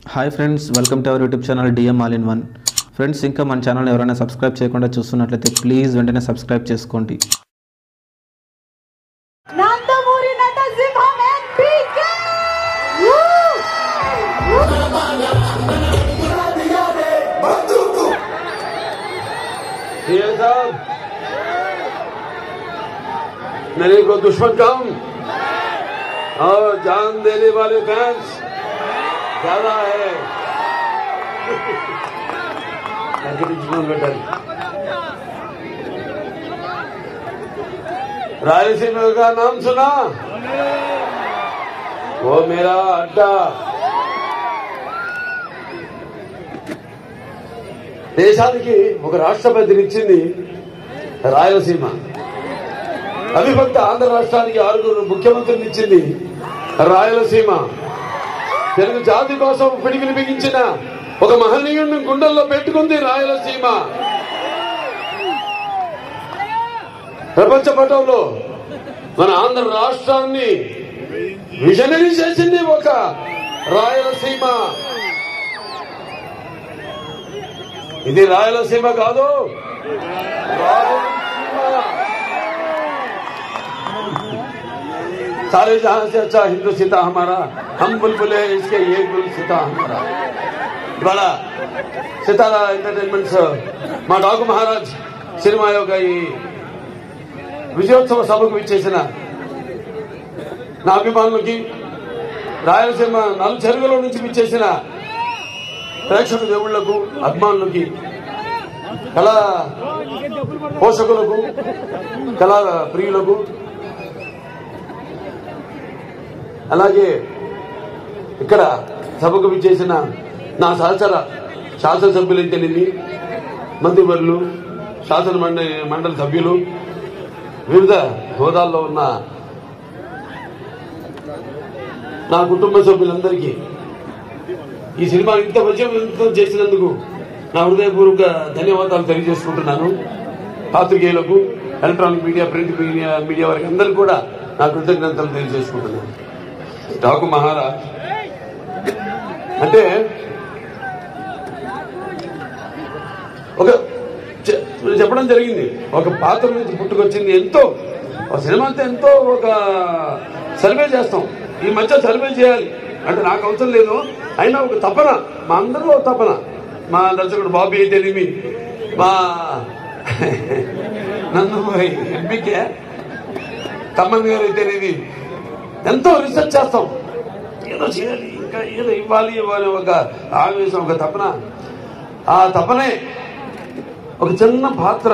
Hi friends, welcome to our YouTube channel DM all in one. Friends, ఇంకా మన channel ఎవరైనా subscribe చేయకుండా చూస్తున్నట్లయితే ప్లీజ్ వెంటనే సబ్స్క్రైబ్ చేసుకోండి. నందమూరి నటసింహం ఎంపీకే साहब, मेरे को दुश्मन कम और जान देने वाले फैंस ज्यादा है. रायलसीमा का नाम सुना? वो मेरा अड्डा. దేశానికి ఒక రాష్ట్రపతినిచ్చింది రాయలసీమ. అవిభక్త ఆంధ్ర రాష్ట్రానికి 6 ముఖ్యమంత్రులు ఇచ్చింది రాయలసీమ. తెలుగు జాతి కోసం పిడికిలి బిగించిన ఒక మహనీయుడిని గుండెల్లో పెట్టుకుంది రాయలసీమ. ప్రపంచ పటంలో మన ఆంధ్ర రాష్ట్రాన్ని విజనరీ చేసింది ఒక రాయలసీమ. ఇది రాయలసీమ కాదు, सारे जहां से अच्छा हिंदू सीता हमारा, हम बुलबुले इसके ये गुल सीता हमारा. बड़ा सितारा ఎంటర్టైన్మెంట్స్ మా డాకు మహారాజ్ సినిమా యొక్క ఈ విజయోత్సవ సభకు విచ్చేసిన నా అభిమానులకి, రాయలసీమ 4 చెరువుల నుంచి విచ్చేసిన ప్రేక్షక దేవుళ్లకు, అభిమానులకి, కళా పోషకులకు, కళా ప్రియులకు, అలాగే ఇక్కడ సభకు విచ్చేసిన నా సహచర శాసనసభ్యులైతేనేమి, మంత్రివర్యులు, శాసన మండలి సభ్యులు, వివిధ హోదాల్లో ఉన్న నా కుటుంబ సభ్యులందరికీ ఈ సినిమా ఇంత విజయవంతం చేసినందుకు నా హృదయపూర్వక ధన్యవాదాలు తెలియజేసుకుంటున్నాను. పాత్రికేయులకు, ఎలక్ట్రానిక్ మీడియా, ప్రింట్ మీడియా వారికి అందరికీ కూడా నా కృతజ్ఞతలు తెలియజేసుకుంటున్నాను. డాకు మహారాజ్ అంటే ఒక చెప్పడం జరిగింది, ఒక పాత్ర నుంచి పుట్టుకొచ్చింది. ఎంతో సినిమా అంతా ఎంతో ఒక సర్వే చేస్తాం. ఈ మధ్య సర్వే చేయాలి అంటే నాకు అవసరం లేదు, అయినా ఒక తపన, మా అందరిలో తపన. మా దర్శకుడు బాబీ అయితేనేమి, మా నందమూరి ఎంపీకే తమ్మన్ గారు అయితేనేమి, ఎంతో రీసెర్చ్ చేస్తాం. ఏదో చేయాలి, ఇంకా ఏదో ఇవ్వాలి ఒక ఆవేశం, ఒక తపన. ఆ తపనే ఒక చిన్న పాత్ర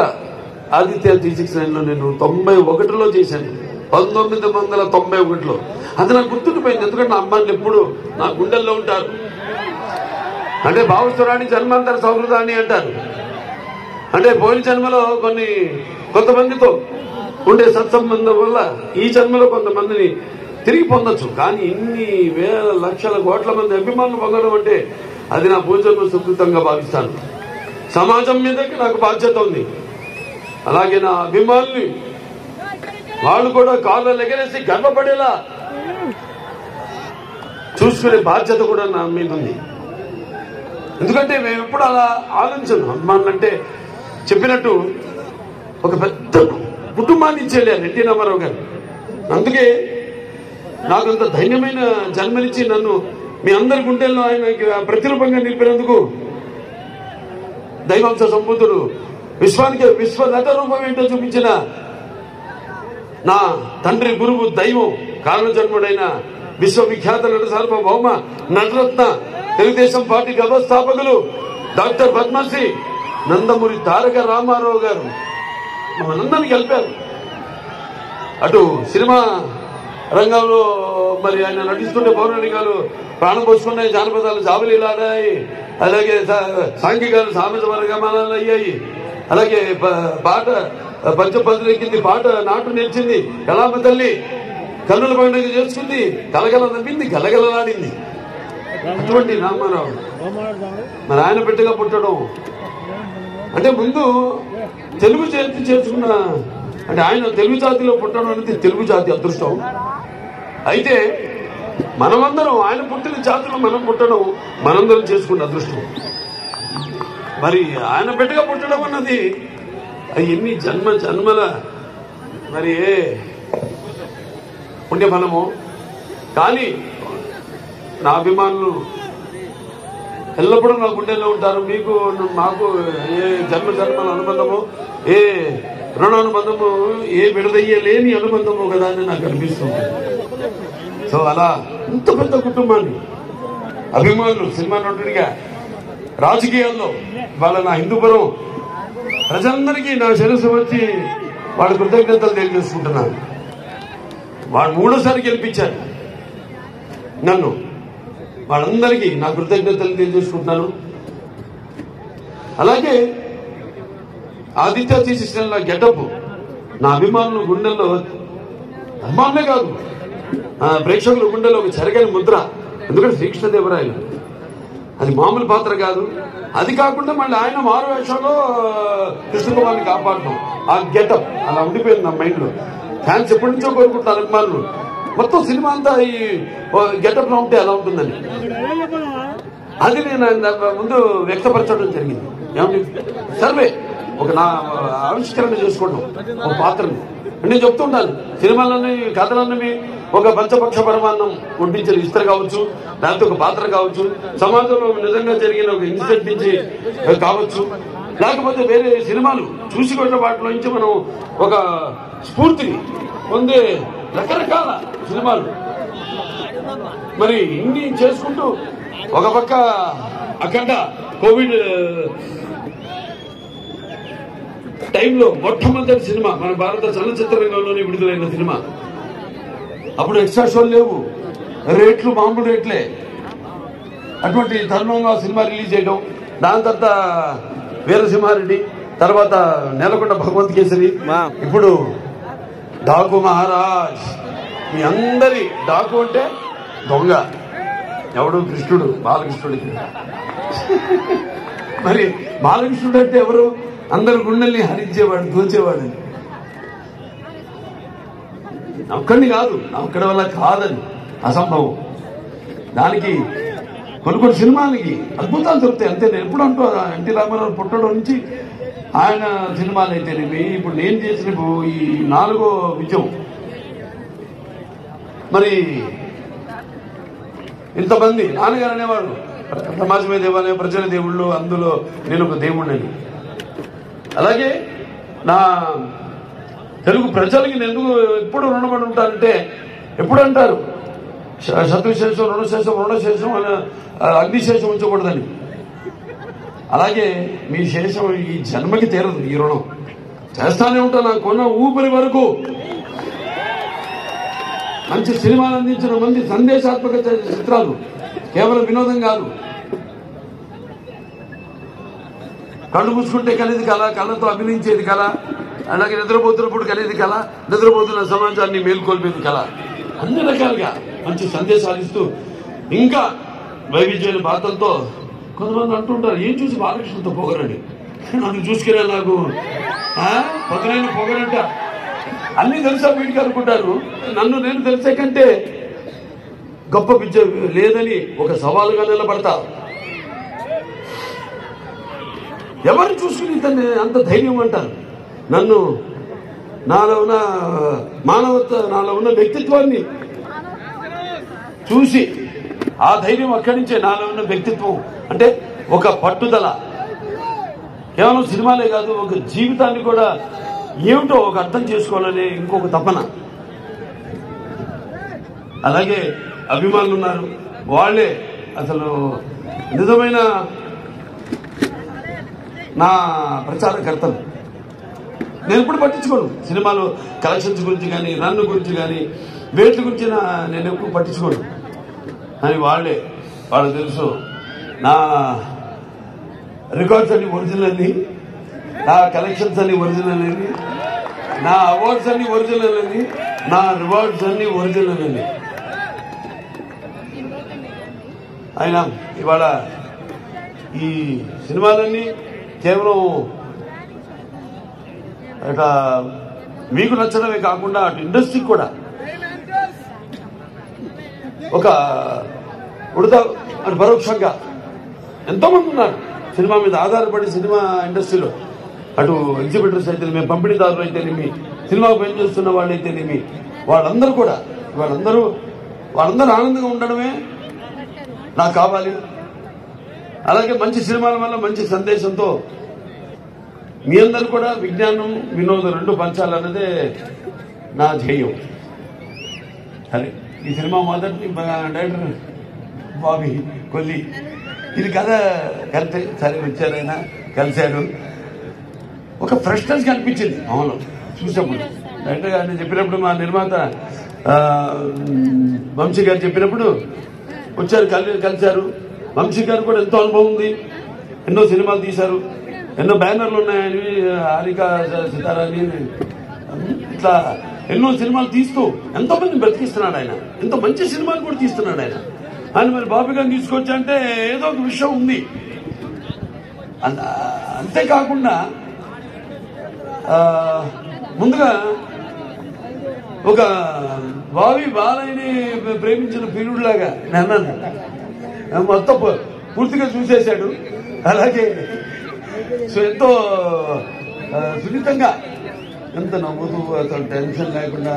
ఆదిత్య 369లో నేను 91లో చేశాను. 1991లో అది నాకు గుర్తుండిపోయింది. ఎందుకంటే నా అమ్మాయిలు ఎప్పుడు నా గుండెల్లో ఉంటారు. అంటే భావస్తురాణి జన్మాంతర సౌహృదాన్ని అంటారు. అంటే పోయిన జన్మలో కొంతమందితో ఉండే సత్సంబంధం వల్ల ఈ జన్మలో కొంతమందిని తిరిగి పొందొచ్చు. కానీ ఇన్ని వేల లక్షల కోట్ల మంది అభిమానులు పొందడం అంటే అది నా పూజను సుకృతంగా భావిస్తాను. సమాజం మీదకి నాకు బాధ్యత ఉంది. అలాగే నా అభిమానులు వాళ్ళు కూడా కాళ్ళ ఎగరేసి గర్వపడేలా చూసుకునే బాధ్యత కూడా నా మీద ఉంది. ఎందుకంటే మేము ఎప్పుడు అలా ఆలోచించను. అభిమానులు అంటే చెప్పినట్టు ఒక పెద్ద కుటుంబాన్ని ఇచ్చేయాలి ఎన్టీ రామారావు గారు. అందుకే నాకు అంత ధైర్యమైన జన్మనిచ్చి నన్ను మీ అందరి గుండెల్లో ఆయన ప్రతిరూపంగా నిలిపినందుకు దైవాంశ సంబుద్ధుడు విశ్వానికి విశ్వ నట రూపం ఏంటో చూపించిన నా తండ్రి, గురువు, దైవం, కారణజన్ముడైన విశ్వవిఖ్యాత నట సార్వభౌమ నటరత్న తెలుగుదేశం పార్టీ వ్యవస్థాపకులు డాక్టర్ పద్మశ్రీ నందమూరి తారక రామారావు గారు మనందరినీ కలిపారు. అటు సినిమా రంగంలో మరి ఆయన నటిస్తుంటే పౌరాణికాలు ప్రాణం పోసుకున్నాయి, జానపదాలు జాబలీలాడాయి, అలాగే సాంఘికాలు సామాజ వర్గమానాలు అయ్యాయి, అలాగే పాట పంచపదులెక్కింది, పాట నాటు నిలిచింది, కళామ తల్లి కన్నుల పండుగ చేసుకుంది, కలగల నవ్వింది, కలగలలాడింది. అటువంటి రామారావు మరి ఆయన బిడ్డగా పుట్టడం అంటే ముందు తెలుగు జాతి చేసుకున్న అంటే ఆయన తెలుగు జాతిలో పుట్టడం అనేది తెలుగు జాతి అదృష్టం. అయితే మనమందరం ఆయన పుట్టిన జాతులు మనం పుట్టడం మనందరం చేసుకున్న అదృష్టం. మరి ఆయన బిడ్డగా పుట్టడం అన్నది ఎన్ని జన్మల మరి పుణ్యఫలము. కానీ నా అభిమానులు ఎల్లప్పుడూ నా గుండెల్లో ఉంటారు. మీకు మాకు ఏ జన్మల అనుబంధము, ఏ రుణానుబంధము, ఏ విడదయ్యలేని అనుబంధము కదా అని నాకు అనిపిస్తుంది. సో అలా ఇంత పెద్ద కుటుంబాన్ని అభిమానులు, సినిమా నటుడిగా, రాజకీయాల్లో వాళ్ళ నా హిందూపురం ప్రజలందరికీ నా శిరస్సు వచ్చి వాళ్ళ కృతజ్ఞతలు తెలియజేసుకుంటున్నాను. వాళ్ళు 3వ గెలిపించారు నన్ను. వాళ్ళందరికీ నా కృతజ్ఞతలు తెలియజేసుకుంటున్నాను. అలాగే ఆదిత్య తీసిన గెటప్ నా అభిమానుల గుండెల్లో, అభిమానులే కాదు ప్రేక్షకుల గుండెల్లో ఒక చెరగని ముద్ర. ఎందుకంటే శ్రీకృష్ణదేవరాయలు అది మామూలు పాత్ర కాదు. అది కాకుండా మళ్ళీ ఆయన మారు వేషంలో కృష్ణకుమార్ని కాపాడటం, ఆ గెటప్ అలా ఉండిపోయింది నా మైండ్ లో. ఫ్యాన్స్ ఎప్పటి నుంచో కోరుకుంటున్నారు అభిమానులు. మొత్తం సినిమా అంతా ఈ గెటప్ లో ఉంటే ఎలా ఉంటుందని అది నేను ముందు వ్యక్తపరచడం జరిగింది. ఏమంటే సర్వే ఒక నా ఆవిష్కరణ చేసుకోవడం ఒక పాత్రని. నేను చెప్తుంటాను, సినిమాలన్నీ కథలన్నవి ఒక పంచపక్ష పరమాన్నం వడ్డించిన ఇస్తరు కావచ్చు, లేకపోతే ఒక పాత్ర కావచ్చు, సమాజంలో నిజంగా జరిగిన ఒక ఇన్సిడెంట్ నుంచి కావచ్చు, లేకపోతే వేరే సినిమాలు చూసికొన్న వాటిలో నుంచి మనం ఒక స్ఫూర్తిని పొందే రకరకాల సినిమాలు. మరి ఇన్ని చేసుకుంటూ ఒక పక్క అఖండ కోవిడ్ టైంలో మొట్టమొదటి సినిమా మన భారత చలనచిత్ర రంగంలోనే విడుదలైన సినిమా. అప్పుడు ఎక్స్ట్రా షోలు లేవు, రేట్లు మామూలు రేట్లే. అటువంటి తరుణంగా సినిమా రిలీజ్ చేయడం, దాని తర్వాత వీరసింహారెడ్డి, తర్వాత నేలకొండ భగవంత్ కేసరి, ఇప్పుడు డాకు మహారాజ్. మీ అందరి డాకు అంటే దొంగ, ఎవడు కృష్ణుడు, బాలకృష్ణుడికి. మరి బాలకృష్ణుడు అంటే ఎవరు? అందరు గుండెల్ని హరించేవాడు, దోచేవాడు. ఒక్కడిని కాదు, ఒక్కడి వల్ల కాదని అసంభవం. దానికి కొన్ని సినిమాలకి అద్భుతాలు దొరుకుతాయి అంతే. నేను ఎప్పుడు అంటూ ఎన్టీ రామారావు పుట్టడం నుంచి ఆయన సినిమాలు అయితేనేమి, ఇప్పుడు నేను చేసిన ఈ 4వ విజయం. మరి ఇంతమంది నాన్నగారు అనేవాడు, సమాజమే దేవాలయం, ప్రజల దేవుళ్ళు, అందులో నేను ఒక దేవుడిని. అలాగే నా తెలుగు ప్రజలకి నేను ఎందుకు ఎప్పుడు రుణపడి ఉంటానంటే, ఎప్పుడు అంటారు శత్రుశేషం, రుణశేషం అగ్నిశేషం ఉంచకూడదని. అలాగే మీ శేషం ఈ జన్మకి తీరదు. ఈ రుణం చేస్తానే ఉంటా. నాకు కొన్న ఊపిరి వరకు మంచి సినిమాలు అందించిన మంది సందేశాత్మక చిత్రాలు, కేవలం వినోదం కాదు. కళ్ళు మూసుకుంటే కలిది కళ, కళ్ళతో అభినయించేది కళ, అలాగే నిద్రపోతున్నప్పుడు కలిది కళ, నిద్రపోతున్న సమాజాన్ని మేల్కొల్పేది కళ. అన్ని రకాలుగా మంచి సందేశాలు ఇస్తూ ఇంకా వైవిధ్యమైన పాత్రలతో. కొంతమంది అంటుంటారు, ఏం చూసి బాలకృష్ణతో పొగరండి, నన్ను చూసుకునే నాకు పొగరైన పొగరంట. అన్ని తెలుసా వీటికి అనుకుంటారు. నన్ను నేను తెలిసే కంటే గొప్ప విద్య లేదని ఒక సవాలుగా నిలబడతా. ఎవరిని చూసుకుని తను అంత ధైర్యం అంటారు. నన్ను నాలో ఉన్న మానవత్వ, నాలో ఉన్న వ్యక్తిత్వాన్ని చూసి ఆ ధైర్యం అక్కడి నుంచే. నాలో ఉన్న వ్యక్తిత్వం అంటే ఒక పట్టుదల, కేవలం సినిమాలే కాదు, ఒక జీవితాన్ని కూడా ఏమిటో ఒక అర్థం చేసుకోవాలనే ఇంకొక తపన. అలాగే అభిమానులు ఉన్నారు, వాళ్లే అసలు నిజమైన నా ప్రచారకర్తలు. నేను ఎప్పుడు పట్టించుకోను సినిమాలో కలెక్షన్స్ గురించి కానీ, రన్ గురించి కానీ, వేట్ల గురించి నేను ఎప్పుడు పట్టించుకోను. అని వాళ్ళే, వాళ్ళు తెలుసు నా రికార్డ్స్ అన్ని ఒరిజినల్ అని, నా కలెక్షన్స్ అన్ని ఒరిజినల్ అని, నా అవార్డ్స్ అన్ని ఒరిజినల్ అని, నా రివార్డ్స్ అన్ని ఒరిజినల్ అని. ఆయన ఇవాళ ఈ సినిమాలన్నీ కేవలం ఇక మీకు నచ్చడమే కాకుండా అటు ఇండస్ట్రీకి కూడా ఒక ఉడత అంటే పరోక్షంగా ఎంతోమంది ఉన్నారు సినిమా మీద ఆధారపడి సినిమా ఇండస్ట్రీలో, అటు ఎగ్జిబిటర్స్ అయితేనేమి, పంపిణీదారులు అయితేనేమి, సినిమాకు పని చేస్తున్న వాళ్ళు అయితేనేమి, వాళ్ళందరూ కూడా వాళ్ళందరూ ఆనందంగా ఉండడమే నాకు కావాలి. అలాగే మంచి సినిమాల వల్ల మంచి సందేశంతో మీ అందరూ కూడా విజ్ఞానం వినోదం రెండు పంచాలన్నదే నా ధ్యేయం. సరే, ఈ సినిమా మొదటి డైరెక్టర్ బాబీ కొల్లి, ఇది కథ కలిపి సరే వచ్చారు, ఆయన కలిశారు. ఒక ఫ్రెష్నెస్ కనిపించింది మామూలు చూసినప్పుడు. డైరెక్టర్ గారిని చెప్పినప్పుడు, మా నిర్మాత వంశీ గారు చెప్పినప్పుడు వచ్చారు, కలిశారు. వంశీ గారు కూడా ఎంతో అనుభవం ఉంది, ఎన్నో సినిమాలు తీశారు, ఎన్నో బ్యానర్లు ఉన్నాయని, హారిక సితారాని, ఇట్లా ఎన్నో సినిమాలు తీస్తూ ఎంతో మంది బ్రతికిస్తున్నాడు ఆయన. ఎంతో మంచి సినిమాలు కూడా తీస్తున్నాడు ఆయన. అని మరి బాబీ గారిని తీసుకొచ్చా అంటే ఏదో ఒక విషయం ఉంది. అంతేకాకుండా ముందుగా ఒక బాబీ బాలయ్యని ప్రేమించిన పీరుడులాగా నేను మొత్తం పూర్తిగా చూసేశాడు. అలాగే ఎంతో సున్నితంగా, ఎంత నవ్వుతూ అసలు టెన్షన్ లేకుండా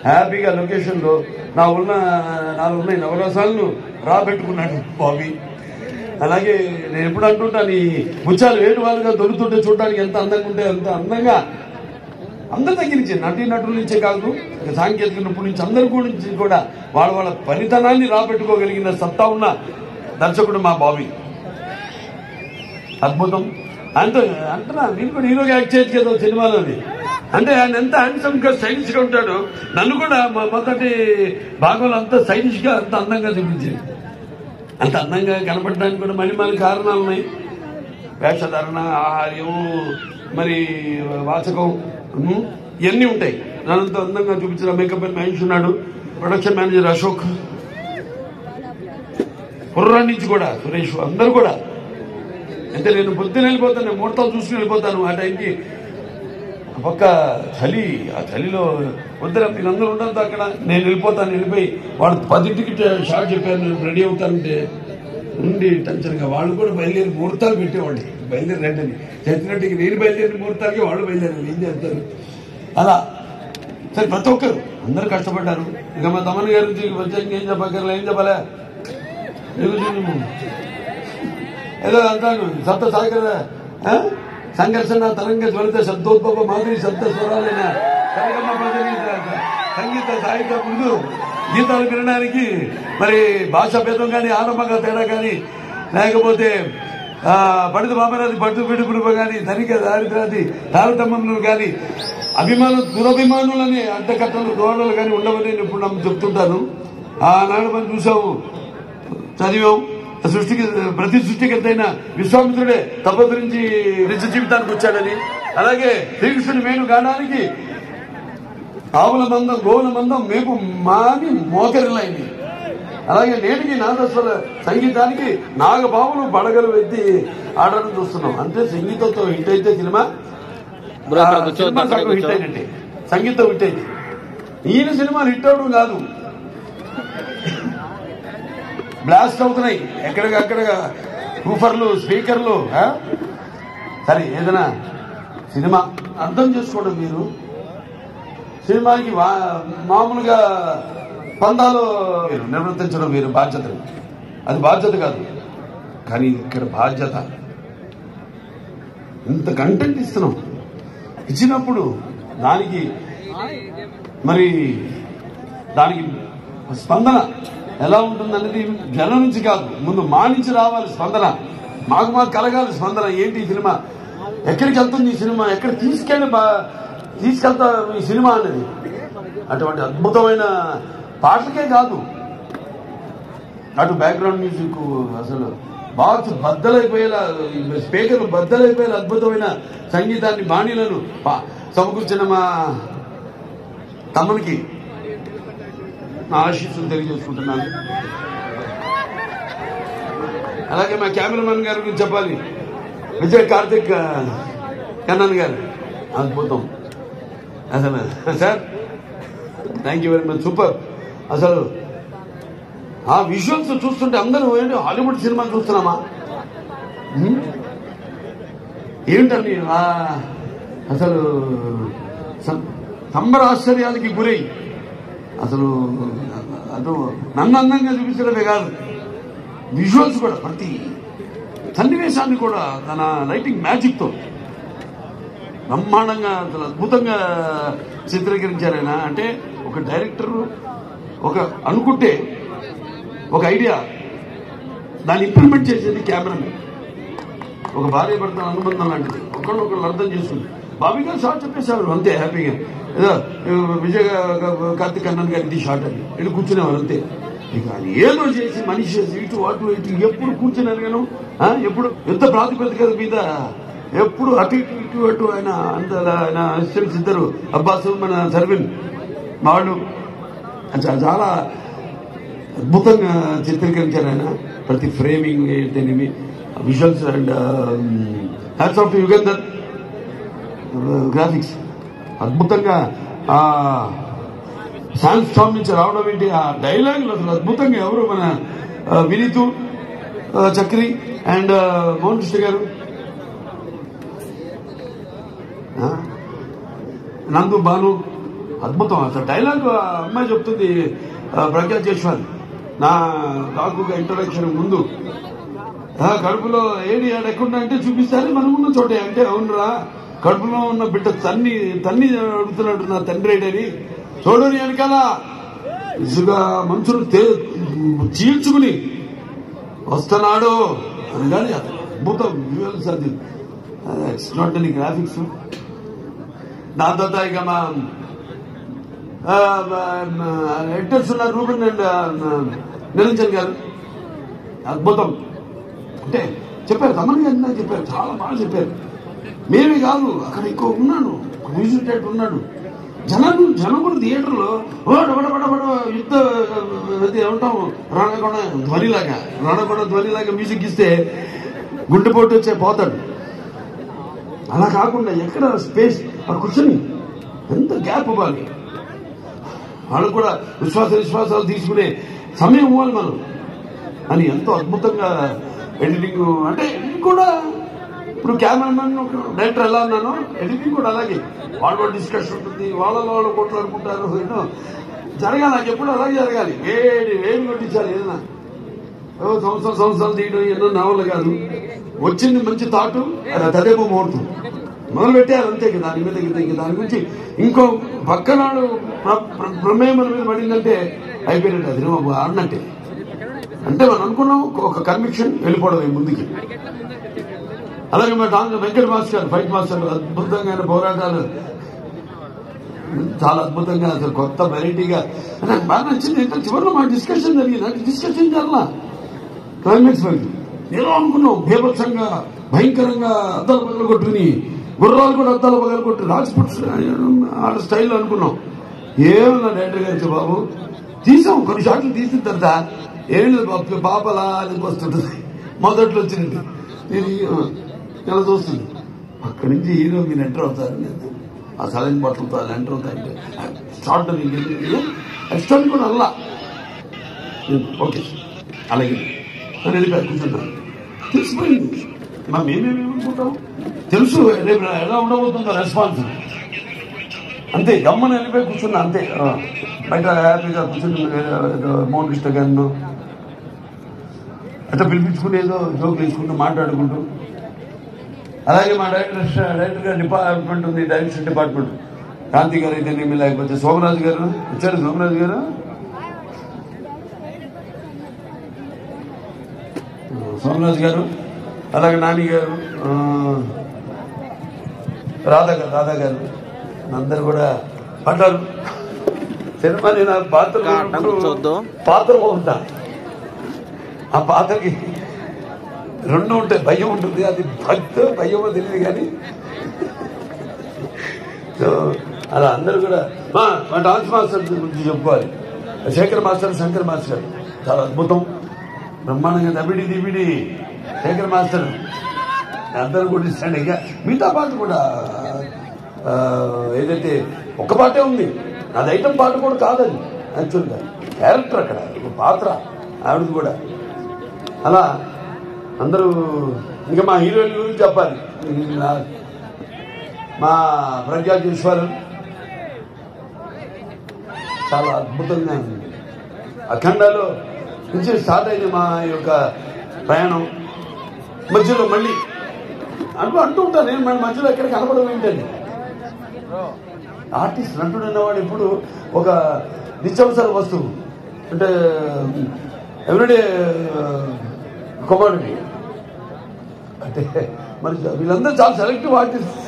హ్యాపీగా లొకేషన్లో నాలుగు నవరసాలను రాబెట్టుకున్నాడు బాబీ. అలాగే నేను ఎప్పుడు అంటుంటాను, ఈ ముత్యాలు వేడు వాళ్ళుగా దొరుకుతుంటే చూడడానికి ఎంత అందంగా ఉంటే అంత అందంగా అందరి దగ్గర నుంచి, నటుల నుంచే కాదు, సాంకేతిక నిపుణుల నుంచి, అందరి గురించి కూడా వాళ్ళ పనితనాన్ని రాబెట్టుకోగలిగిన సత్తా ఉన్న దర్శకుడు మా బాబీ. అద్భుతం. అంటున్నా నేను కూడా హీరోగా యాక్ట్ చేయొచ్చు కదా సినిమాలోని. అంటే ఆయన ఎంత హ్యాండ్సమ్ గా స్టైలిష్ గా ఉంటాడు. నన్ను కూడా మొదటి భాగంలో అంత స్టైలిష్ గా అంత అందంగా చూపించింది. అంత అందంగా కనపడడానికి కూడా మళ్ళీ కారణాలు ఉన్నాయి. వేషధారణ, ఆహార్యం, మరి వాచకం, ఇవన్నీ ఉంటాయి. నన్నంత అందంగా చూపించిన మేకప్ మహేష్ ఉన్నాడు, ప్రొడక్షన్ మేనేజర్ అశోక్, కుర్రా నుంచి కూడా సురేష్, అందరూ కూడా. అంటే నేను పొద్దున వెళ్ళిపోతాను, ముహూర్తాలు చూసుకుని వెళ్ళిపోతాను. ఆ టైంకి పక్క చలి, ఆ చలిలో వద్దర మీరందరూ ఉండదు అక్కడ, నేను వెళ్ళిపోయి వాడు 10ంటికి షాట్ చెప్పారు, నేను రెడీ అవుతానంటే ఉండి టెన్షన్గా వాళ్ళు కూడా బయలుదేరి ముహూర్తాలు పెట్టేవాళ్ళు. బయలుదేరి రండి చెప్పినట్టుగా నేను బయలుదేరిన ముహూర్తాలకి వాళ్ళు బయలుదేరారు. ఏం చేస్తారు అలా. సరే, ప్రతి ఒక్కరు అందరూ కష్టపడ్డారు. ఇక మా తమన్ గారి నుంచి వచ్చాక ఏం చెప్పగలరు, ఏం చెప్పలే, ఏదో అంటాను. సప్త సాగర సంఘర్షణ తరంగ జ్వలిత శబ్దోద్భవ మాదిరి శబ్ద స్వరాలైన కనకమ్మ ప్రజని సంగీత సాహిత్య ముందు గీతాలు వినడానికి మరి భాషా భేదం కానీ, ఆరంభంగా తేడా కానీ, లేకపోతే పడిత బామరాది పట్టు విడుపుడుపు కానీ, ధనిక దారిద్రాది తారతమ్యములు కానీ, దురభిమానులని అడ్డకట్టలు గోడలు కానీ ఉండవని నేను ఇప్పుడు చెప్తుంటాను. ఆనాడు మనం చూసాము, చదివాం. ప్రతి సృష్టికర్త అయిన విశ్వామిత్రుడే తపస్సురించి నిజ జీవితానికి వచ్చాడని. అలాగే శ్రీకృష్ణుని వేణు గానానికి ఆవుల మందం, గోవుల మందం మేపు మాని మోకరిలైంది. అలాగే నేటికి నాదస్వర సంగీతానికి నాగబావులు బడగలు ఎత్తి ఆడడం చూస్తున్నాం. అంటే సంగీతంతో హిట్ అయితే సినిమా హిట్ అయినట్టే, సంగీతం హిట్ అయితే. ఈయన సినిమాలు హిట్ అవడం కాదు, బ్లాస్ట్ అవుతున్నాయి ఎక్కడికక్కడ, ఊఫర్లు, స్పీకర్లు. సరే, ఏదైనా సినిమా అర్థం చేసుకోవడం. మీరు సినిమాకి మామూలుగా పందాలు నిర్వర్తించడం మీరు బాధ్యత, అది బాధ్యత కాదు. కానీ ఇక్కడ బాధ్యత. ఇంత కంటెంట్ ఇస్తున్నాం, ఇచ్చినప్పుడు దానికి స్పందన ఎలా ఉంటుందనేది జనం నుంచి కాదు, ముందు మా నుంచి రావాలి స్పందన. మాకు కలగాలి స్పందన. ఏంటి ఈ సినిమా, ఎక్కడికి వెళ్తుంది ఈ సినిమా, ఎక్కడ తీసుకెళ్తారు ఈ సినిమా అనేది. అటువంటి అద్భుతమైన పాటలకే కాదు, అటు బ్యాక్గ్రౌండ్ మ్యూజిక్ అసలు బాక్స్ బద్దలైపోయేలా, స్పీకర్లు బద్దలైపోయేలా అద్భుతమైన సంగీతాన్ని, బాణీలను సమకూర్చిన మా తమ్మునికి నా ఆశీస్సులు తెలియజేసుకుంటున్నాను. అలాగే మా కెమెరామెన్ గారి గురించి చెప్పాలి, విజయ్ కార్తిక్ కన్నన్ గారు, అద్భుతం అసలు. Sir, thank you very much, super. అసలు ఆ విజువల్స్ చూస్తుంటే అందరూ ఏంటి హాలీవుడ్ సినిమా చూస్తున్నామా ఏంటండి అసలు సంబరాశ్చర్యాలకి గురై అసలు అటు నన్ను అందంగా చూపించడమే కాదు విజువల్స్ కూడా ప్రతి సన్నివేశాన్ని కూడా తన రైటింగ్ మ్యాజిక్తో బ్రహ్మాండంగా అసలు అద్భుతంగా చిత్రీకరించారు ఆయన. అంటే ఒక డైరెక్టర్ ఒక అనుకుంటే ఒక ఐడియా దాన్ని ఇంప్లిమెంట్ చేసేది కెమెరామెన్. ఒక భార్య భర్తల అనుబంధం లాంటిది, ఒకళ్ళు అర్థం చేసుకుంది. బాబీ గారు షార్ట్ చెప్పేసేవారు అంతే హ్యాపీగా, ఏదో విజయ్ కార్తిక్ అన్నన్ గారి ఇది షార్ట్ అని ఇటు కూర్చునేవారు అంతే. ఇక ఏదో చేసి మనిషి చేసి ఇటు అటు ఇటు ఎప్పుడు కూర్చున్నారు గాను, ఎప్పుడు యుద్ధ ప్రాతిపదికల మీద ఎప్పుడు అటు ఇటు ఇటు అటు ఆయన ఆయన అసిస్టెంట్స్ ఇద్దరు అబ్బాసు మన సర్విన్ వాళ్ళు చాలా అద్భుతంగా చిత్రీకరించారు ఆయన. ప్రతి ఫ్రేమింగ్ అయితేనేమి visuals and hats off Yugandhar graphics అద్భుతంగా శాండ్ స్టామ్ నుంచి రావడం ఏంటి, ఆ డైలాగులు అసలు అద్భుతంగా ఎవరు మన వినీతు చక్రి అండ్ మోహన్ కృష్ణ గారు, నందు భాను అద్భుతం. అసలు డైలాగ్ అమ్మాయి చెప్తుంది ప్రజ్ఞా జైస్వాల్ నాకు ఇంట్రడక్షన్ ముందు, కడుపులో ఏడి ఎక్కడ అంటే చూపిస్తారు మనం ఉన్న చోటే అంటే అవునరా కడుపులో ఉన్న బిడ్డ తన్ని అడుగుతున్నాడు నా తండ్రి అని చూడని వెనకాల ఇసుగా మనుషులు చీల్చుకుని వస్తున్నాడు అని కానీ అద్భుతం విజువల్స్. అది ఎక్స్ట్రాడినరీ గ్రాఫిక్స్. దాని తర్వాత ఇక మా ఎడిటర్స్ ఉన్నారు రూబెన్ అండ్ నిరంజన్ గారు అద్భుతం. అంటే చెప్పారు తమన్ గారు చెప్పారు, చాలా బాగా చెప్పారు. మేమే కాదు అక్కడ ఇంకో ఉన్నాడు మ్యూజిక్ డైరెక్టర్ ఉన్నాడు. జనం కూడా థియేటర్లో యుద్ధ ఏమంటాం రణగొండ ధ్వనిలాగా మ్యూజిక్ ఇస్తే గుండెపోటు వచ్చే పోతాడు. అలా కాకుండా ఎక్కడ స్పేస్ ఆ కూర్చొని ఎంత గ్యాప్ ఇవ్వాలి, వాళ్ళకు కూడా విశ్వాసాలు తీసుకునే సమయం ఇవ్వాలి మనం అని ఎంతో అద్భుతంగా ఎడిటింగ్. అంటే ఎడిటింగ్ కూడా ఇప్పుడు కెమెరామెన్ డైరెక్టర్ ఎలా ఉన్నానో ఎడిటింగ్ కూడా అలాగే వాళ్ళ డిస్కషన్ ఉంటుంది, వాళ్ళు కొట్లాడుకుంటారు. ఎన్నో జరగాలి, నాకు ఎప్పుడు అలాగే జరగాలి. వేడి కొట్టించాలి. ఏదైనా సంవత్సరాలు తీయడం ఎన్నో నవలు కాదు, వచ్చింది మంచి తాటు తదేమో ముహూర్తం మొదలు పెట్టారు అంతే. దాని మీద దాని గురించి ఇంకో పక్కనాడు ప్రమేయం మన మీద పడిందంటే అయిపోయినట్టు, అది ఆడినట్టే. అంటే మనం అనుకున్నాం ఒక కన్విక్షన్ వెళ్ళిపోవడం ముందుకి. అలాగే మా వెంకట మాస్టర్ ఫైట్ మాస్టర్ అద్భుతంగా పోరాటాలు చాలా అద్భుతంగా అసలు కొత్త వెరైటీగా నాకు బాగా నచ్చింది. ఏంటంటే చివరిలో మా డిస్కషన్ జరిగింది. అంటే డిస్కషన్ జరలా క్లైమాక్స్ వరకు ఏదో అనుకున్నాం బీభత్సంగా భయంకరంగా అద్దాలు పగలు కొట్టుకుని గుర్రాలు కూడా అద్దాలు పగలు కొట్టి రాజ్పుట్ ఆ స్టైల్లో అనుకున్నాం. ఏమన్నా డైరెక్టర్ గారికి బాబు తీసాం కొన్ని షాట్లు తీసిన తర్వాత ఏళ్ళు పాపలా అది వస్తుంటుంది మొదట్లో వచ్చినట్టు ఇది ఎలా చూస్తుంది. అక్కడి నుంచి హీరో మీరు ఎంటర్ అవుతారు, ఆ సలైన్ బట్టలతో అది ఎంటర్ అవుతారంటే స్టార్ట్ ఎక్స్ట్రా కూడా అల్లా ఓకే అలాగే అని వెళ్ళిపోయారు కూర్చున్నాను. తెలిసిపోయింది మనం మేమేమనుకుంటాం తెలుసు రేపు ఎలా ఉండబోతుందో రెస్పాన్స్ అంతే. గమ్మని వెళ్ళిపోయి కూర్చున్నా అంతే. బయట హ్యాపీగా కూర్చుని మోహన్ కృష్ణ గారిను అట్లా పిలిపించుకునేదో జోకులు వేసుకుంటూ మాట్లాడుకుంటూ. అలాగే మా డైరెక్టర్ గారి డిపార్ట్మెంట్ ఉంది, డైరెక్షన్ డిపార్ట్మెంట్. కాంతి గారు అయితేనేమి, లేకపోతే సోమరాజు గారు వచ్చారు. సోమరాజు గారు అలాగే నాని గారు, రాధా గారు అందరు కూడా పడ్డారు. సినిమా నేను పాత్రలో ఉంటా. ఆ పాత్రకి రెండు ఉంటాయి, భయం ఉంటుంది, అది భయమో తెలియదు కానీ. సో అలా అందరూ కూడా మా డాన్స్ మాస్టర్ గురించి చెప్పుకోవాలి. శేఖర్ మాస్టర్, శంకర్ మాస్టర్ చాలా అద్భుతం, బ్రహ్మాండంగా దబిడి శేఖర్ మాస్టర్ అందరూ కూడా ఇస్తాడు. ఇక మిగతా పాట కూడా ఏదైతే ఒక్క పాటే ఉంది, అది ఐటమ్ పాట కూడా కాదని యాక్చువల్గా క్యారెక్టర్ అక్కడ ఒక పాత్ర ఆవిడది కూడా. అలా అందరూ ఇంకా మా హీరోయిన్ గురించి చెప్పాలి. మా ప్రజ్ఞా ఈశ్వరన్ చాలా అద్భుతంగా ఉంది. అఖండాలో నుంచి స్టార్ట్ అయింది మా యొక్క ప్రయాణం. మధ్యలో మళ్ళీ అంటూ ఉంటాను నేను, మన మధ్యలో ఎక్కడ కనపడడం ఏంటండి. ఆర్టిస్ట్ నటుడు అన్నవాడు ఇప్పుడు ఒక నిత్యావసర వస్తువు, అంటే ఎవ్రీడే కొమాడిటీ. అంటే మరి వీళ్ళందరూ చాలా సెలెక్టివ్ ఆర్టిస్ట్.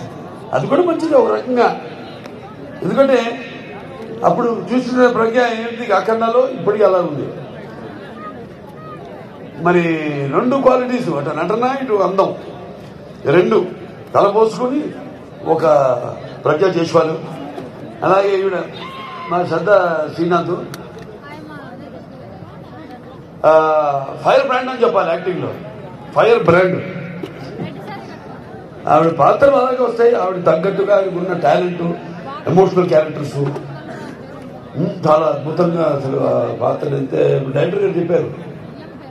అది కూడా మంచిది ఒక రకంగా. ఎందుకంటే అప్పుడు చూసిన ప్రజ్ఞ ఏంటి అఖండాలో, ఇప్పటికీ అలా ఉంది. మరి రెండు క్వాలిటీస్, అటు నటన ఇటు అందం, రెండు తలపోసుకుని ఒక ప్రజ్ఞ చేసేవాళ్ళు. అలాగే ఈవిడ మా శ్రద్ధ శ్రీనాథ్ ఫైర్ బ్రాండ్ అని చెప్పాలి యాక్టింగ్ లో, ఫైర్ బ్రాండ్. ఆవిడ పాత్రలు అలాగే వస్తాయి, ఆవిడ తగ్గట్టుగా ఉన్న టాలెంట్, ఎమోషనల్ క్యారెక్టర్స్ చాలా అద్భుతంగా అసలు ఆ పాత్రలు. అయితే డైరెక్టర్ గారు చెప్పారు,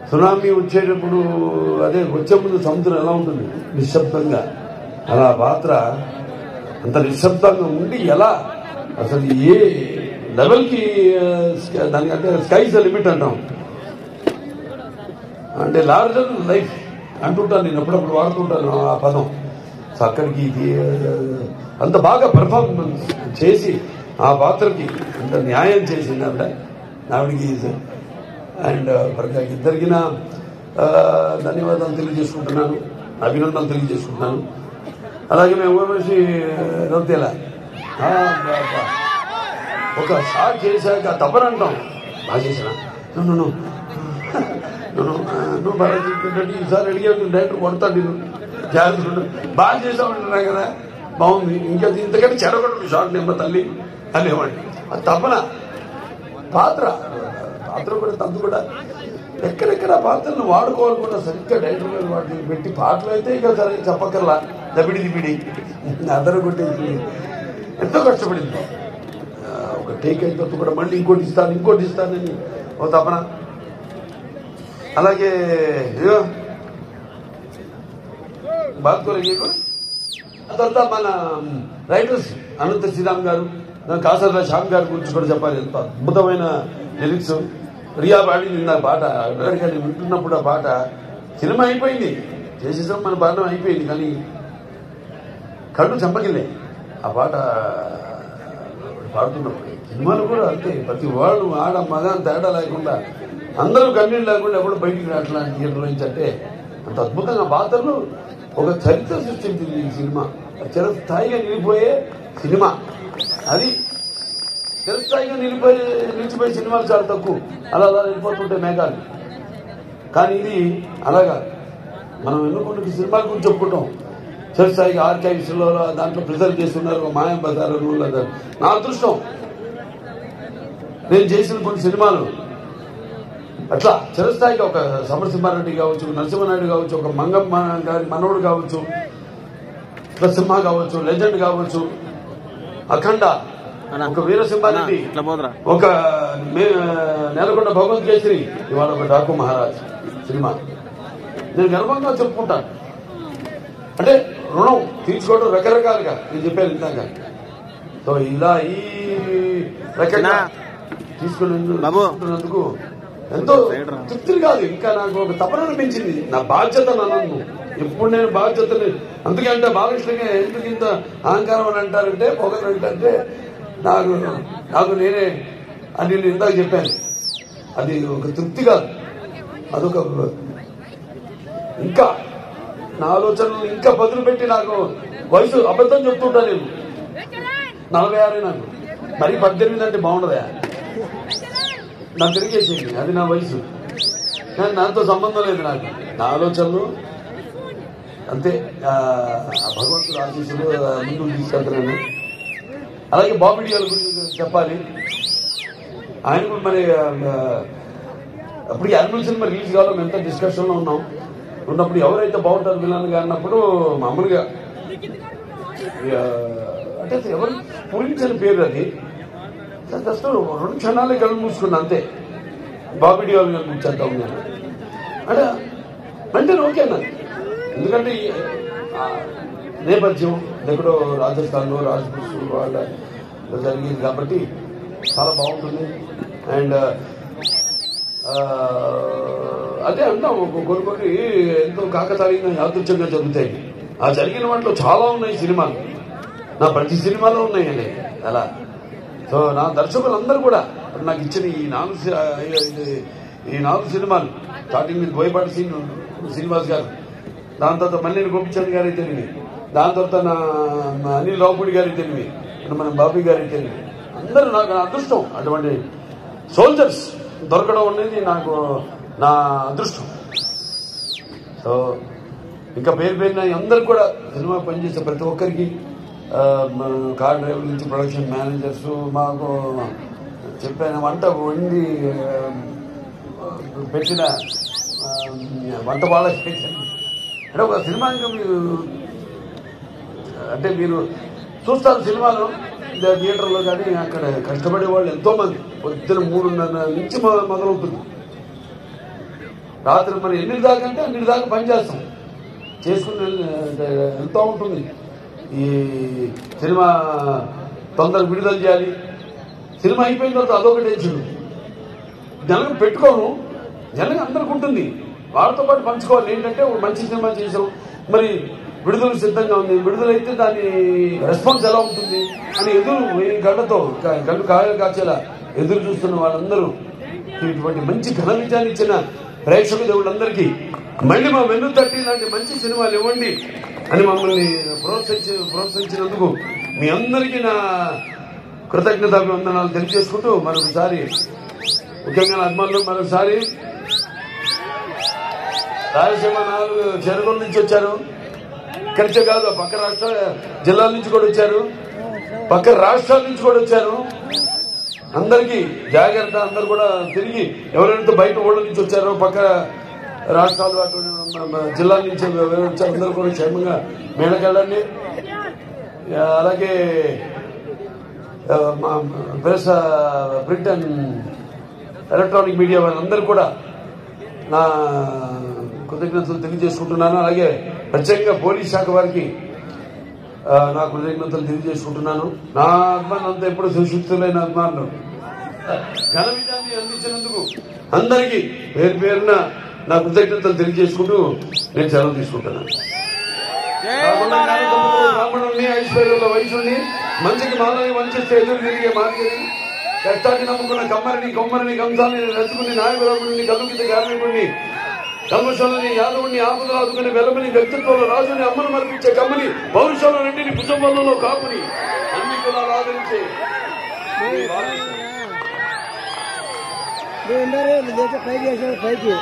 సునామీ వచ్చేటప్పుడు అదే వచ్చే ముందు సముద్రం ఎలా ఉంటుంది నిశ్శబ్దంగా, అలా పాత్ర అంత నిశ్శబ్దంగా ఉండి ఎలా అసలు ఏ లెవెల్కి, దానికంటే స్కైస్ లిమిట్ అంటాం, అంటే లార్జర్ లైఫ్ అంటుంటాను నేను, ఎప్పుడప్పుడు వాడుతుంటాను ఆ పదం. సో అక్కడికి అంత బాగా పెర్ఫార్మెన్స్ చేసి ఆ పాత్రకి అంత న్యాయం చేసింది ఆవిడకి. అండ్ ఇద్దరికి ధన్యవాదాలు తెలియజేసుకుంటున్నాను, అభినందనలు తెలియజేసుకుంటున్నాను. అలాగే మేము ఊర్వశి రౌతేలా ఒక షాట్ చేశాక తప్పని అంటాం, బాగా చేసిన నువ్వు బాగా చెప్తుంటే ఈసారి అడిగే డైరెక్టర్ కొడతాడు, నేను జాగ్రత్త బాగా చేసామంటున్నా కదా, బాగుంది, ఇంకా ఇంతకంటే చెడగొట్టు షార్ట్ నెంబర్ తల్లి అనేవాడిని. అది తప్పన పాత్ర కూడా తందు కూడా ఎక్కడెక్కడ పాత్రలను వాడుకోవాలి కూడా సరిగ్గా డైరెక్టర్ గారు వాటిని పెట్టి, పాటలు అయితే ఇక సరే చెప్పక్కర్లా, దబిడి అందరూ కొట్టేసి ఎంతో కష్టపడింది. ఒక టేక్ అయిన తర్వాత కూడా మళ్ళీ ఇంకోటి ఇస్తానని ఓ తపన. అలాగే బాత్కోలేదు. ఆ తర్వాత మన రైటర్స్ అనంత శ్రీరామ్ గారు, కాసర్ల శ్యామ్ గారి గురించి కూడా చెప్పాలి. ఎంత అద్భుతమైన లిరిక్స్. రియా పాడింది నా పాట, కానీ వింటున్నప్పుడు ఆ పాట సినిమా అయిపోయింది, చేసేసాం మన పాడడం అయిపోయింది, కానీ కళ్ళు చెంపకిల్లే ఆ పాట పాడుతున్నప్పుడు. సినిమాలు కూడా అంతే, ప్రతి వాళ్ళు ఆడ మగ తేడా లేకుండా అందరూ కన్నీళ్ళు లేకుండా ఎప్పుడు బయటికి రాట్లా థియేటర్లో నుంచి. అంటే అంత అద్భుతంగా పాత్రలు ఒక చరిత్ర సృష్టించింది ఈ సినిమా. చిరస్థాయిగా నిలిపోయే సినిమా అది. చిరస్థాయిగా నిలిచిపోయే సినిమాలు చాలా తక్కువ, అలా వెళ్ళిపోతుంటాయి మేఘాలు. కానీ ఇది అలాగా మనం ఎన్నుకున్న సినిమాల గురించి చెప్పుకుంటాం. చిరస్థాయిగా ఆర్కైవ్స్ లో దాంట్లో ప్రిజర్వ్ చేస్తున్నారు, మాయం బజారు. నా అదృష్టం నేను చేసిన కొన్ని సినిమాలు అట్లా చిరస్థాయిగా, ఒక సమరసింహారెడ్డి కావచ్చు, నరసింహనాయుడు కావచ్చు, ఒక మంగమ్మ గారి మనోడు కావచ్చు, సింహ కావచ్చు, లెజెండ్ కావచ్చు, అఖండ, ఒక వీరసింహారెడ్డి, ఒక నేలకొండ భగవంత్ కేసరి, ఇవాళ ఒక డాకు మహారాజ్ సినిమా నేను గర్వంగా చెప్పుకుంటాను. అంటే రుణం తీర్చుకోవడం రకరకాలుగా నేను చెప్పాను ఇందాక. సో ఇలా ఈ రకంగా తీసుకున్నందుకు ఎంతో తృప్తి కాదు, ఇంకా నాకు ఒక తపన అనిపించింది. నా బాధ్యత నన్ను ఎప్పుడు నేను బాధ్యతని, అందుకే అంటే బాలకృష్ణగా ఎందుకు ఇంత అహంకారం అని అంటారంటే, పొగరు అంటే నాకు నేనే అని నేను ఇందాక చెప్పాను. అది ఒక తృప్తి కాదు, అదొక ఇంకా నా ఆలోచనలు ఇంకా బదులు పెట్టి, నాకు వయసు అబద్ధం చెప్తుంటా నేను, 46 నాకు, మరి 18 అంటే బాగుండదా, నాకు తిరిగేసేది, అది నా వయసు. కానీ నాతో సంబంధం లేదు, నాకు నా ఆలోచనలు అంతే. భగవంతుడు ఆశీస్సులు ముందుకు తీసుకెళ్తున్నాను. అలాగే బాబీ డియోల్ గురించి చెప్పాలి. ఆయన కూడా మరి అప్పటికి యానిమల్ సినిమా రిలీజ్ కావాలి, మేము ఎంత డిస్కషన్లో ఉన్నప్పుడు ఎవరైతే బాగుంటారు విలన్గా అన్నప్పుడు మామూలుగా అంటే ఎవరు పూరించిన పేరు అది, జస్ట్ 2 క్షణాలే కళ్ళు మూసుకున్నా అంతే. బాబీ డియోల్ గారు కూర్చేద్దాం నేను అంటే అంటే ఓకే అన్నారు. ఎందుకంటే నేపథ్యం ఎక్కడో రాజస్థాన్లో రాజ్పూట్ వాళ్ళ జరిగింది కాబట్టి చాలా బాగుంటుంది. అండ్ అదే అంటాం కొన్ని ఎంతో కాకతాళీయంగా యాదృచ్ఛంగా జరుగుతాయి. ఆ జరిగిన వాటిలో చాలా ఉన్నాయి సినిమాలు, నా ప్రతి సినిమాలో ఉన్నాయండి అలా. సో నా దర్శకులందరూ కూడా నాకు ఇచ్చిన ఈ నాలుగు సినిమాలు స్టార్టింగ్ విత్ బోయపాటి శ్రీనివాస్ గారు, దాని తర్వాత మల్లేని గోపిచంద్ గారి తెలివి, దాని తర్వాత నా అనిల్ రావుపూడి గారి తెలివి, మన బాబీ గారి తెలివి, అందరూ నాకు నా అదృష్టం. అటువంటి సోల్జర్స్ దొరకడం అనేది నాకు నా అదృష్టం. సో ఇంకా పేరున అందరు కూడా సినిమా పనిచేసే ప్రతి ఒక్కరికి, కార్ డ్రైవర్ నుంచి ప్రొడక్షన్ మేనేజర్స్, మాకు చెప్పిన వంట వండి పెట్టిన వంట వాళ్ళకి అంటే ఒక సినిమా మీరు అంటే మీరు చూస్తారు సినిమాలు థియేటర్లో, కానీ అక్కడ కష్టపడే వాళ్ళు ఎంతో మంది పొద్దున 3:30 నుంచి మొదలవుతుంది. రాత్రి మనం 8 దాకా అంటే 8 దాకా పనిచేస్తాం, చేసుకుని ఎంతో ఉంటుంది. ఈ సినిమా తొందరగా విడుదల చేయాలి, సినిమా అయిపోయిన తర్వాత అదొక టెన్షన్. జనం పెట్టుకోను, జనం అందరికి ఉంటుంది, వాళ్ళతో పాటు పంచుకోవాలి. ఏంటంటే ఒక మంచి సినిమా చేసాం, మరి విడుదల సిద్ధంగా ఉంది, విడుదలైతే దాని రెస్పాన్స్ ఎలా ఉంటుంది అని ఎదురు గంటతో కళ్ళు కాయలు కాచేలా ఎదురు చూస్తున్న వాళ్ళందరూ, ఇటువంటి మంచి ఘన విజయాన్ని ఇచ్చిన ప్రేక్షక దేవుళ్ళందరికీ మళ్ళీ మా వెన్ను తట్టి ఇలాంటి మంచి సినిమాలు ఇవ్వండి అని మమ్మల్ని ప్రోత్సహించినందుకు మీ అందరికీ నా కృతజ్ఞతాభివందనాలు తెలియజేసుకుంటూ మరొకసారి ముఖ్యంగా నా అభిమానులు మరొకసారి రాయలసీమ 4 చెరువుల నుంచి వచ్చారు, ఇక్కడికే కాదు పక్క జిల్లాల నుంచి కూడా వచ్చారు, పక్క రాష్ట్రాల నుంచి కూడా వచ్చారు. అందరికీ జాగ్రత్త. అందరు కూడా తిరిగి ఎవరైతే బయట ఊళ్ళ నుంచి వచ్చారో, పక్క రాష్ట్రాలు అటు జిల్లాల నుంచి వచ్చారు, అందరూ కూడా క్షేమంగా మేళకెళ్ళండి. అలాగే ప్రింట్ అండ్ ఎలక్ట్రానిక్ మీడియా వాళ్ళందరూ కూడా నా కృతజ్ఞతలు తెలియజేసుకుంటున్నాను. అలాగే ప్రత్యేకంగా పోలీస్ శాఖ వారికి నా కృతజ్ఞతలు తెలియజేసుకుంటున్నాను. నా అభిమానులు అంతా ఎప్పుడు సుశిక్షితులైన అభిమానులు ఘన విజయాన్ని అందించినందుకు అందరికీ పేరు పేరున నా కృతజ్ఞతలు తెలియజేసుకుంటూ నేను సెలవు తీసుకుంటున్నాను. బ్రాహ్మణుడిని 5 వయసుని మంచికి మానవి వంచిస్తే ఎదురు తిరిగే మార్గని కష్టాన్ని నమ్ముకున్న కమ్మరిని కొమ్మరిని కంసాన్ని రచుకుని నాయకురాముడిని కలుగిత కార్మికుడిని కల్మశాలని యాదవుని ఆపదలు ఆదుకుని వెలమని వ్యక్తిత్వంలో రాజుని అమ్మను మర్పించే కమ్మని పౌరుషంలో రెండిని కుటుంబంలో కాపుని అన్ని కులాలు ఆదరించే పైకి